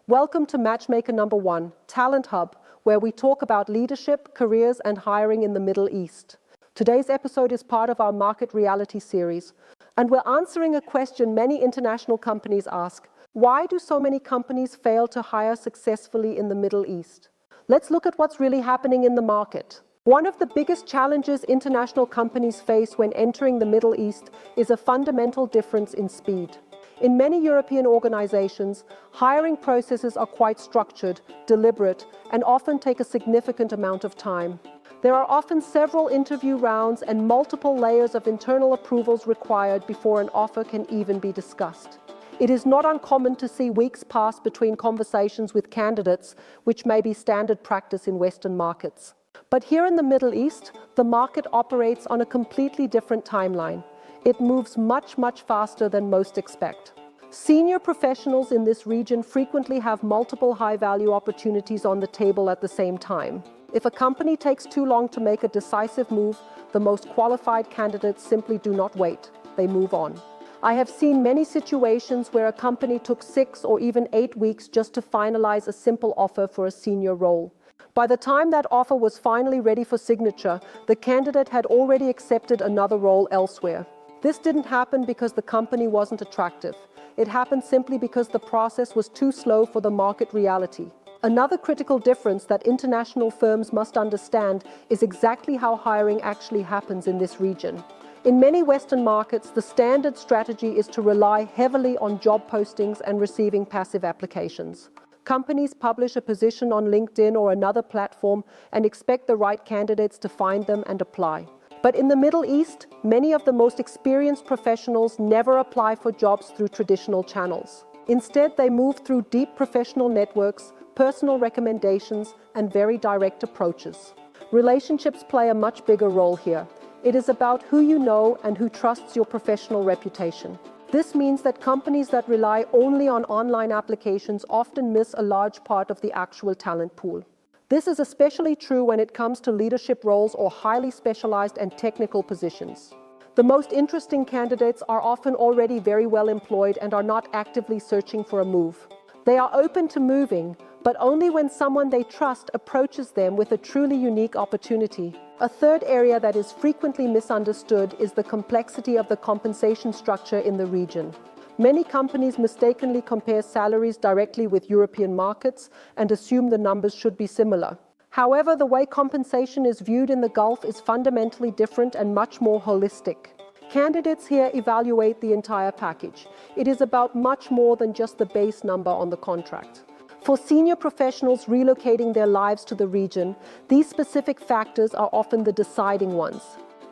Welcome to Matchmaker number 1, Talent Hub, where we talk about leadership, careers, and hiring in the Middle East. Today's episode is part of our Market Reality series, and we're answering a question many international companies ask. Why do so many companies fail to hire successfully in the Middle East? Let's look at what's really happening in the market. One of the biggest challenges international companies face when entering the Middle East is a fundamental difference in speed. In many European organizations, hiring processes are quite structured, deliberate, and often take a significant amount of time. There are often several interview rounds and multiple layers of internal approvals required before an offer can even be discussed. It is not uncommon to see weeks pass between conversations with candidates, which may be standard practice in Western markets. But here in the Middle East, the market operates on a completely different timeline. It moves much faster than most expect. Senior professionals in this region frequently have multiple high-value opportunities on the table at the same time. If a company takes too long to make a decisive move, the most qualified candidates simply do not wait. They move on. I have seen many situations where a company took 6 or even 8 weeks just to finalize a simple offer for a senior role. By the time that offer was finally ready for signature, the candidate had already accepted another role elsewhere. This didn't happen because the company wasn't attractive. It happened simply because the process was too slow for the market reality. Another critical difference that international firms must understand is exactly how hiring actually happens in this region. In many Western markets, the standard strategy is to rely heavily on job postings and receiving passive applications. Companies publish a position on LinkedIn or another platform and expect the right candidates to find them and apply. But in the Middle East, many of the most experienced professionals never apply for jobs through traditional channels. Instead, they move through deep professional networks, personal recommendations, and very direct approaches. Relationships play a much bigger role here. It is about who you know and who trusts your professional reputation. This means that companies that rely only on online applications often miss a large part of the actual talent pool. This is especially true when it comes to leadership roles or highly specialized and technical positions. The most interesting candidates are often already very well employed and are not actively searching for a move. They are open to moving, but only when someone they trust approaches them with a truly unique opportunity. A third area that is frequently misunderstood is the complexity of the compensation structure in the region. Many companies mistakenly compare salaries directly with European markets and assume the numbers should be similar. However, the way compensation is viewed in the Gulf is fundamentally different and much more holistic. Candidates here evaluate the entire package. It is about much more than just the base number on the contract. For senior professionals relocating their lives to the region, these specific factors are often the deciding ones.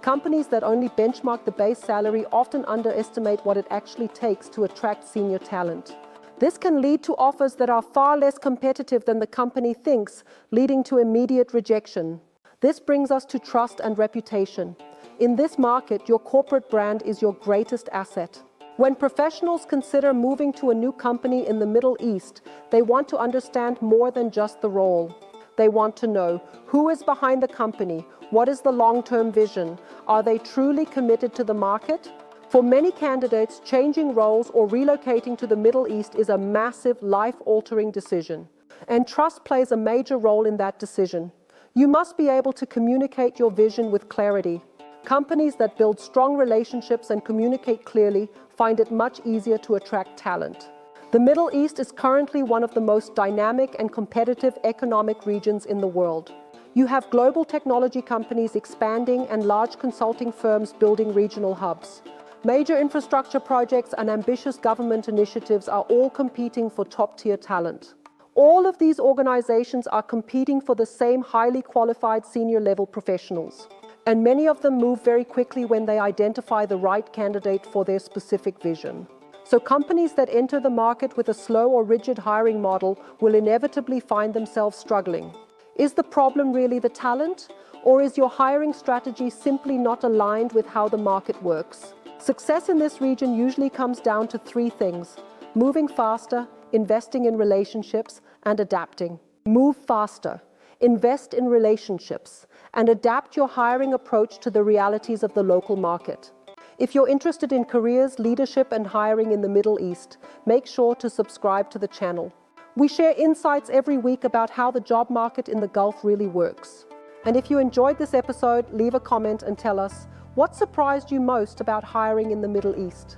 Companies that only benchmark the base salary often underestimate what it actually takes to attract senior talent. This can lead to offers that are far less competitive than the company thinks, leading to immediate rejection. This brings us to trust and reputation. In this market, your corporate brand is your greatest asset. When professionals consider moving to a new company in the Middle East, they want to understand more than just the role. They want to know who is behind the company, what is the long-term vision, are they truly committed to the market? For many candidates, changing roles or relocating to the Middle East is a massive, life-altering decision. And trust plays a major role in that decision. You must be able to communicate your vision with clarity. Companies that build strong relationships and communicate clearly find it much easier to attract talent. The Middle East is currently one of the most dynamic and competitive economic regions in the world. You have global technology companies expanding and large consulting firms building regional hubs. Major infrastructure projects and ambitious government initiatives are all competing for top-tier talent. All of these organizations are competing for the same highly qualified senior-level professionals. And many of them move very quickly when they identify the right candidate for their specific vision. So companies that enter the market with a slow or rigid hiring model will inevitably find themselves struggling. Is the problem really the talent? Or is your hiring strategy simply not aligned with how the market works? Success in this region usually comes down to 3 things: moving faster, investing in relationships, and adapting. Move faster. Invest in relationships, and adapt your hiring approach to the realities of the local market. If you're interested in careers, leadership, and hiring in the Middle East, make sure to subscribe to the channel. We share insights every week about how the job market in the Gulf really works. And if you enjoyed this episode, leave a comment and tell us what surprised you most about hiring in the Middle East.